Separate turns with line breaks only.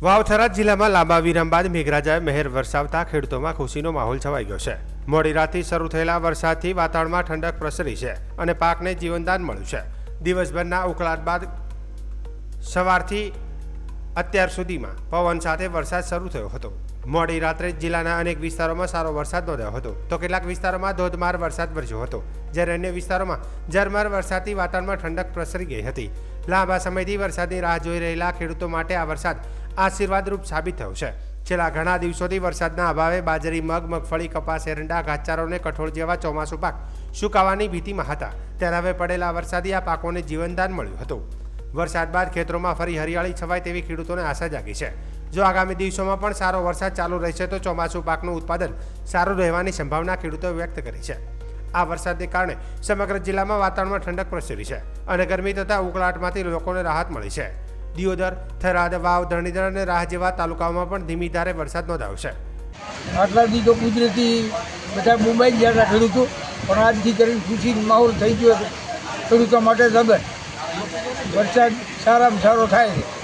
વાવથરા જિલ્લામાં લાંબા વિરામ બાદ મેઘરાજાએ મહેર વરસાવતા ખેડૂતોમાં ખુશીનો માહોલ છવાઈ ગયો છે। મોડી રાતથી શરૂ થયેલા વરસાદથી વાતાવરણમાં ઠંડક પ્રસરી છે અને પાકને જીવનદાન મળ્યું છે। દિવસભરના ઉકળાટ બાદ સવારથી અત્યાર સુધીમાં પવન સાથે વરસાદ શરૂ થયો હતો। મોડી રાત્રે જિલ્લાના અનેક વિસ્તારોમાં સારો વરસાદ નોંધાયો હતો તો કેટલાક વિસ્તારોમાં ધોધમાર વરસાદ વરસ્યો હતો, જ્યારે અન્ય વિસ્તારોમાં ઝરમર વરસાદથી વાતાવરણમાં ઠંડક પ્રસરી ગઈ હતી। લાંબા સમયથી વરસાદની રાહ જોઈ રહેલા ખેડૂતો માટે આ વરસાદ આશીર્વાદરૂપ સાબિત થયો છે। છેલ્લા ઘણા દિવસોથી વરસાદના અભાવે બાજરી, મગ, મગફળી, કપાસ, એરંડા, ઘાસચારો અને કઠોળ જેવા ચોમાસુ પાક સુકાવાની ભીતિમાં હતા, ત્યારે હવે પડેલા વરસાદી આ પાકોને જીવનદાન મળ્યું હતું। વરસાદ બાદ ખેતરોમાં ફરી હરિયાળી છવાય તેવી ખેડૂતોને આશા જાગી છે। જો આગામી દિવસોમાં પણ સારો વરસાદ ચાલુ રહેશે તો ચોમાસુ પાકનું ઉત્પાદન સારું રહેવાની સંભાવના ખેડૂતોએ વ્યક્ત કરી છે। આ વરસાદને કારણે સમગ્ર જિલ્લામાં વાતાવરણમાં ઠંડક પ્રસરી છે અને ગરમી તથા ઉકળાટમાંથી લોકોને રાહત મળી છે। દિયોદર, થરાદ, વાવ, ધરણીધર અને રાહ જેવા તાલુકાઓમાં પણ ધીમી ધારે વરસાદ નોંધાયો છે।
આટલા દી તો કુદરતી બધા મુંબઈ ગયા હતા ખેડૂતો, પણ આજથી કરીને ખુશીનો માહોલ થઈ ગયો છે ખેડૂતો માટે જબર। વરસાદ સારામાં સારો થાય છે।